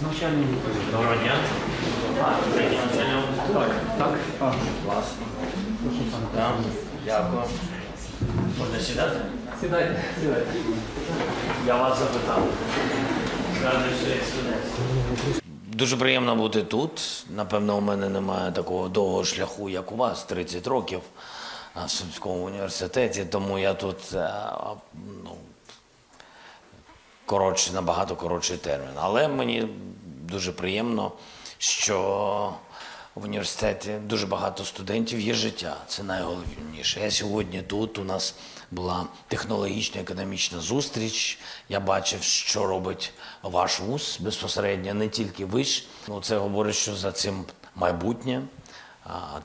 навчальний відповідь. Доброго дня. Такі навчання? Так. Класно. Так, дякую. Можна сідати? Сідайте. Я вас запитав. Радий, що є студент. Дуже приємно бути тут. Напевно, у мене немає такого довгого шляху, як у вас, 30 років в Сумському університеті, тому я тут набагато коротший термін. Але мені дуже приємно, що в університеті дуже багато студентів, є життя. Це найголовніше. Я сьогодні тут, у нас була технологічна економічна зустріч. Я бачив, що робить ваш вуз безпосередньо, не тільки виш. Це говорить, що за цим майбутнє.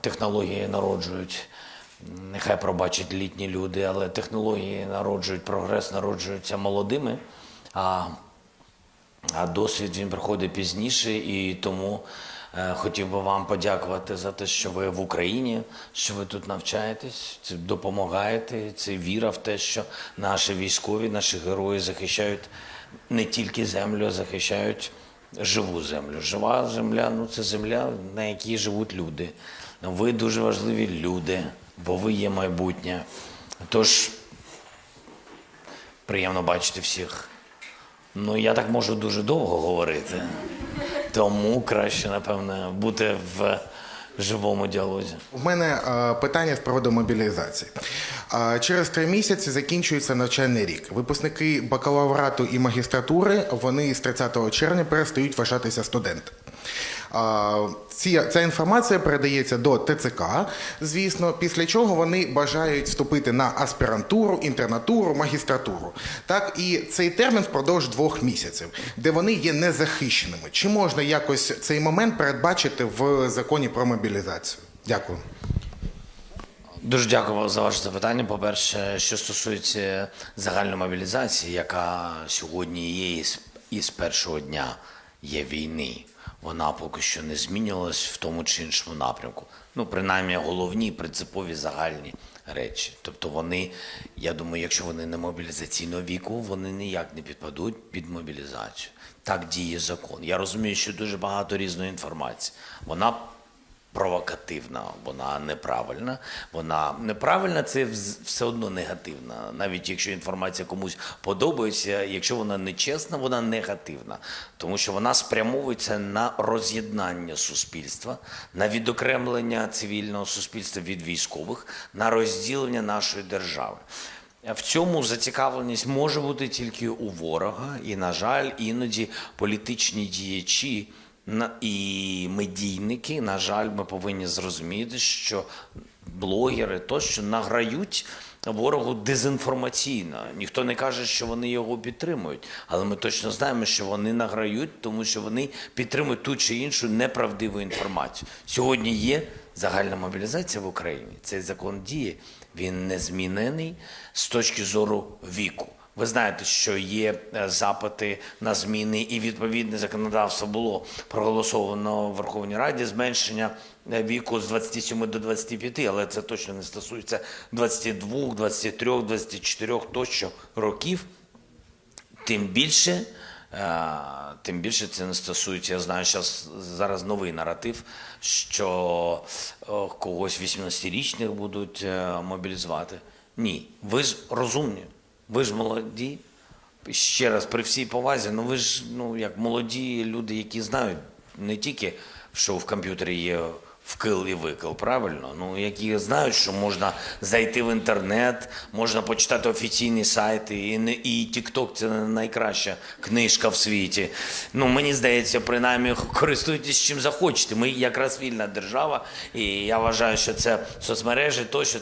Технології народжують, нехай пробачать літні люди, але технології народжують, прогрес народжується молодими. А досвід він приходить пізніше, і тому хотів би вам подякувати за те, що ви в Україні, що ви тут навчаєтесь, допомагаєте. Це віра в те, що наші військові, наші герої захищають не тільки землю, а захищають живу землю. Жива земля – це земля, на якій живуть люди. Ви дуже важливі люди, бо ви є майбутнє. Тож, приємно бачити всіх. Я так можу дуже довго говорити, тому краще, напевно, бути в живому діалозі. У мене питання з приводу мобілізації. Через 3 місяці закінчується навчальний рік. Випускники бакалаврату і магістратури, вони з 30 червня перестають вважатися студентами. Ця інформація передається до ТЦК, звісно, після чого вони бажають вступити на аспірантуру, інтернатуру, магістратуру. Так, і цей термін впродовж 2 місяців, де вони є незахищеними. Чи можна якось цей момент передбачити в законі про мобілізацію? Дякую. Дуже дякую вам за ваше запитання. По-перше, що стосується загальної мобілізації, яка сьогодні є і з першого дня є війни. Вона поки що не змінювалась в тому чи іншому напрямку. Принаймні головні, принципові, загальні речі. Тобто вони, я думаю, якщо вони не мобілізаційного віку, вони ніяк не підпадуть під мобілізацію. Так діє закон. Я розумію, що дуже багато різної інформації. Вона провокативна, вона неправильна. Вона неправильна – це все одно негативна. Навіть якщо інформація комусь подобається, якщо вона нечесна, вона негативна. Тому що вона спрямовується на роз'єднання суспільства, на відокремлення цивільного суспільства від військових, на розділення нашої держави. В цьому зацікавленість може бути тільки у ворога. І, на жаль, іноді політичні діячі і медійники, на жаль, ми повинні зрозуміти, що блогери тощо награють ворогу дезінформаційно. Ніхто не каже, що вони його підтримують, але ми точно знаємо, що вони награють, тому що вони підтримують ту чи іншу неправдиву інформацію. Сьогодні є загальна мобілізація в Україні, цей закон діє, він не змінений з точки зору віку. Ви знаєте, що є запити на зміни, і відповідне законодавство було проголосовано в Верховній Раді, зменшення віку з 27 до 25, але це точно не стосується 22, 23, 24 тощо років. Тим більше це не стосується, я знаю, зараз новий наратив, що когось 18-річних будуть мобілізувати. Ні, ви ж розумні. Ви ж молоді, ще раз, при всій повазі, ви ж, як молоді люди, які знають не тільки, що в комп'ютері є вкил і викил, правильно? Які знають, що можна зайти в інтернет, можна почитати офіційні сайти, і TikTok – це найкраща книжка в світі. Мені здається, принаймні, користуйтесь чим захочете. Ми якраз вільна держава, і я вважаю, що це соцмережі, тощо,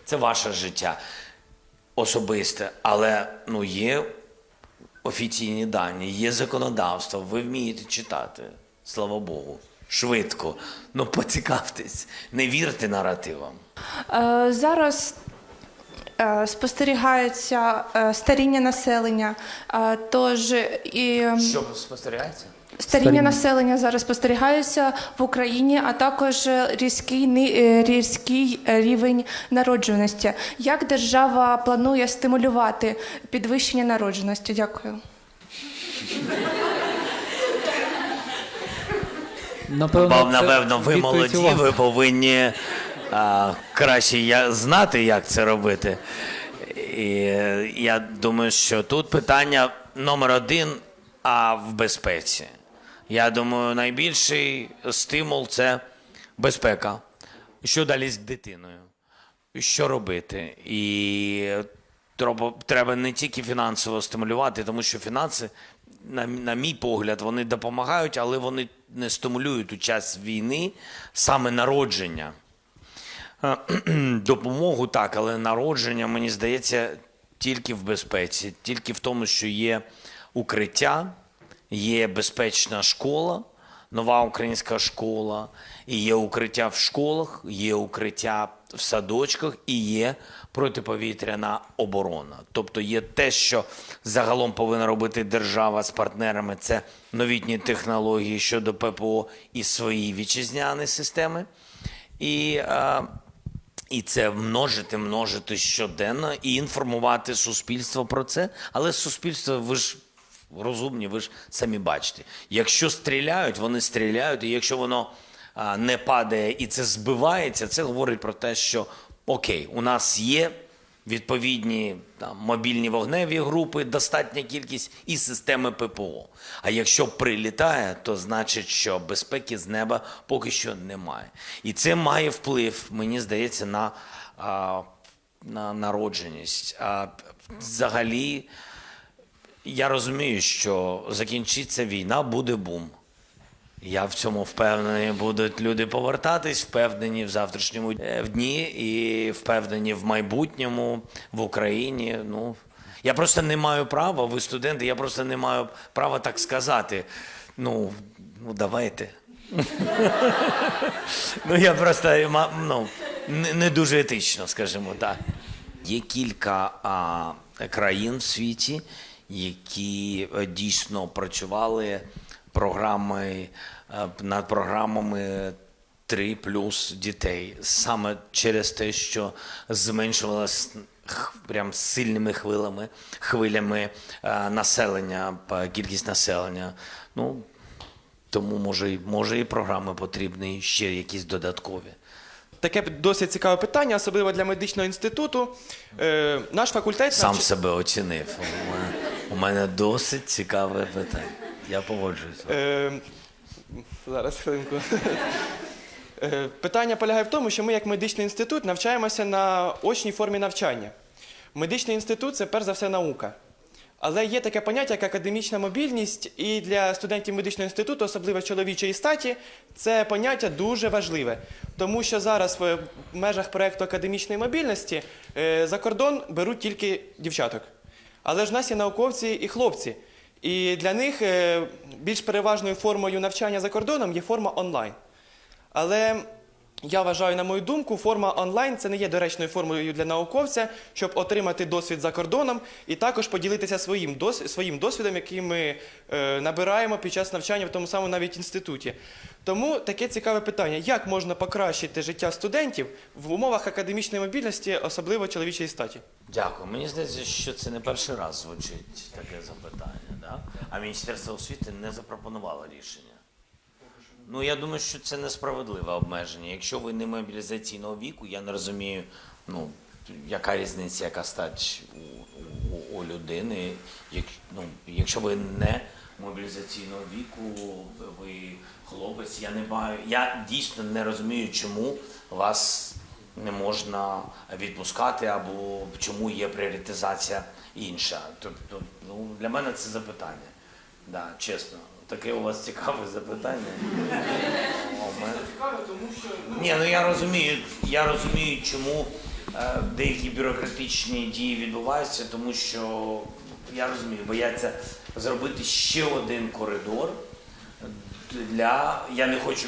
це ваше життя. Особисте, але є офіційні дані, є законодавство, ви вмієте читати, слава Богу, швидко. Поцікавтесь, не вірте наративам. Зараз спостерігається старіння населення, тож і... Що спостерігається? Старіння населення зараз спостерігається в Україні, а також різкий рівень народжуваності. Як держава планує стимулювати підвищення народжуваності? Дякую. Напевно, ви відповідь у молоді, вас. ви повинні краще знати, як це робити. І я думаю, що тут питання номер один в безпеці. Я думаю, найбільший стимул – це безпека. Що далі з дитиною? Що робити? І треба не тільки фінансово стимулювати, тому що фінанси, на мій погляд, вони допомагають, але вони не стимулюють у час війни саме народження. Допомогу так, але народження, мені здається, тільки в безпеці, тільки в тому, що є укриття, є безпечна школа, нова українська школа, і є укриття в школах, є укриття в садочках і є протиповітряна оборона. Тобто є те, що загалом повинна робити держава з партнерами, це новітні технології щодо ППО і свої вітчизняні системи. І це множити щоденно і інформувати суспільство про це. Але суспільство, ви ж розумні, ви ж самі бачите. Якщо стріляють, вони стріляють, і якщо воно не падає і це збивається, це говорить про те, що окей, у нас є відповідні мобільні вогневі групи, достатня кількість і системи ППО. А якщо прилітає, то значить, що безпеки з неба поки що немає. І це має вплив, мені здається, на народженість. Взагалі, я розумію, що закінчиться війна, буде бум. Я в цьому впевнений, будуть люди повертатись, впевнені в завтрашньому дні і впевнені в майбутньому, в Україні. Я просто не маю права, ви студенти, я просто не маю права так сказати. Давайте. Я просто, не дуже етично, скажімо так. Є кілька країн в світі, які дійсно працювали над програмами 3+ дітей. Саме через те, що зменшувалось прям сильними хвилями населення, кількість населення. Тому може і програми потрібні, і ще якісь додаткові. Таке досить цікаве питання, особливо для медичного інституту. Наш факультет... Сам себе оцінив. У мене досить цікаве питання. Я погоджуюся. Зараз, хвилинку. Питання полягає в тому, що ми як медичний інститут навчаємося на очній формі навчання. Медичний інститут – це перш за все наука. Але є таке поняття, як академічна мобільність, і для студентів медичного інституту, особливо чоловічої статі, це поняття дуже важливе. Тому що зараз в межах проєкту академічної мобільності за кордон беруть тільки дівчаток. Але ж в нас є науковці і хлопці. І для них більш переважною формою навчання за кордоном є форма онлайн. Але я вважаю, на мою думку, форма онлайн – це не є доречною формою для науковця, щоб отримати досвід за кордоном і також поділитися своїм досвідом, який ми набираємо під час навчання в тому самому навіть інституті. Тому таке цікаве питання. Як можна покращити життя студентів в умовах академічної мобільності, особливо чоловічої статі? Дякую. Мені здається, що це не перший раз звучить таке запитання. Да? А Міністерство освіти не запропонувало рішення. Я думаю, що це несправедливе обмеження. Якщо ви не мобілізаційного віку, я не розумію, яка різниця, яка стать у людини. Якщо ви не мобілізаційного віку, ви хлопець, я дійсно не розумію, чому вас не можна відпускати або чому є пріоритизація інша. Тобто, для мене це запитання. Да, чесно. Таке у вас цікаве запитання. Цікаво, тому що... Ні, я розумію, чому деякі бюрократичні дії відбуваються, тому що, я розумію, бояться зробити ще один коридор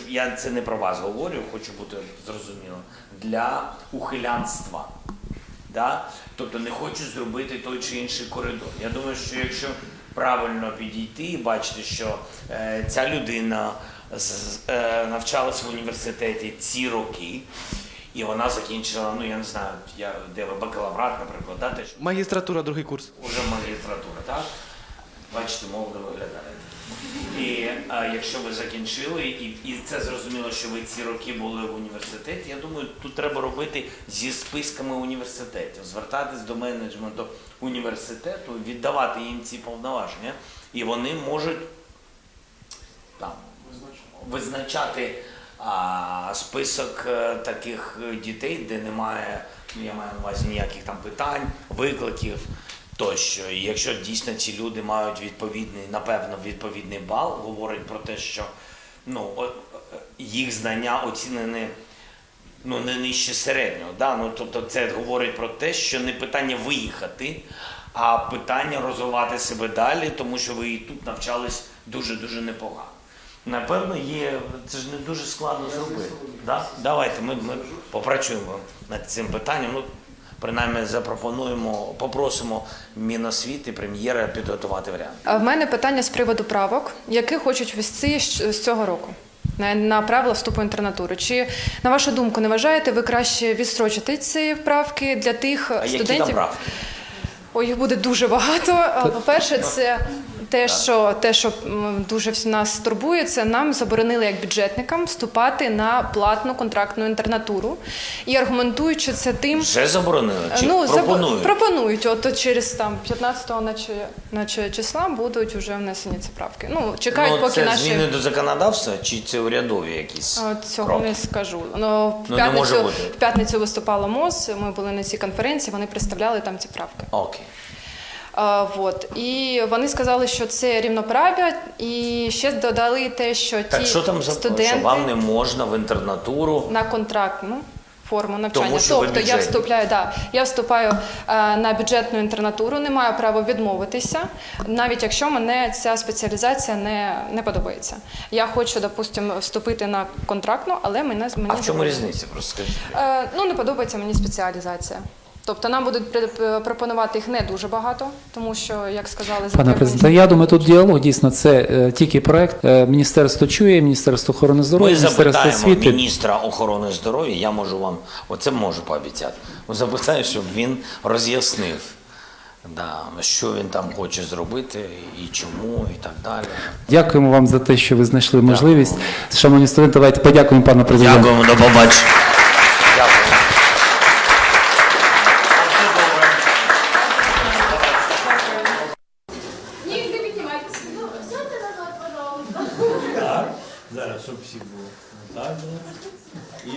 я це не про вас говорю, хочу бути зрозумілим, для ухилянства. Да? Тобто не хочуть зробити той чи інший коридор. Я думаю, що якщо правильно підійти і бачити, що ця людина навчалася в університеті ці роки, і вона закінчила, я не знаю, де ви, бакалаврат, наприклад, да? Магістратура, другий курс. Уже магістратура, так? Бачите, молодо виглядаєте. І якщо ви закінчили, і це зрозуміло, що ви ці роки були в університеті, я думаю, тут треба робити зі списками університетів, звертатись до менеджменту університету, віддавати їм ці повноваження, і вони можуть там визначати список таких дітей, де немає, я маю на увазі, ніяких там питань, викликів тощо. І якщо дійсно ці люди мають відповідний бал, говорить про те, що їх знання оцінені не нижче середнього. Да? Тобто це говорить про те, що не питання виїхати, а питання розвивати себе далі, тому що ви і тут навчались дуже-дуже непогано. Напевно, це ж не дуже складно зробити. Да? Давайте ми попрацюємо над цим питанням. Принаймні попросимо Міносвіти, прем'єра підготувати варіант. В мене питання з приводу правок, які хочуть ввести з цього року на правила вступу в інтернатуру. Чи, на вашу думку, не вважаєте ви краще відстрочити ці правки для тих студентів? Які там правки? Ой, їх буде дуже багато. По-перше, це те, що дуже нас турбує, це нам заборонили як бюджетникам вступати на платну контрактну інтернатуру. І аргументуючи це тим... Вже заборонили? Чи пропонують? Пропонують. От через 15-го наче числа будуть вже внесені ці правки. Чекають, поки це наші... зміни до законодавства, чи це урядові якісь Цього кроки? не скажу. В п'ятницю виступало МОЗ, ми були на цій конференції, вони представляли там ці правки. Окей. І вони сказали, що це рівноправ'я, і ще додали те, що Так, що там студенти що вам не можна в інтернатуру? на контрактну форму навчання. Тому що ви я вступаю на бюджетну інтернатуру, не маю права відмовитися, навіть якщо мене ця спеціалізація не подобається. Я хочу, допустимо, вступити на контрактну, але мені А в чому різниця? Просто скажіть. не подобається мені спеціалізація. Тобто нам будуть пропонувати їх не дуже багато, тому що, як сказали... Пане президенте, я думаю, тут діалог, дійсно, це тільки проект. Міністерство чує, Міністерство охорони здоров'я, Ми Міністерство запитаємо освіти. міністра охорони здоров'я, я можу вам, оце можу пообіцяти, запитаю, щоб він роз'яснив, що він там хоче зробити і чому, і так далі. Дякуємо вам за те, що ви знайшли можливість. Шановні студенти, давайте подякуємо пану президенту. Дякуємо, до побачення. Дякую. Не піднімайтеся. Сядьте назад, пожалуйста. Зараз, щоб всі було. Так, і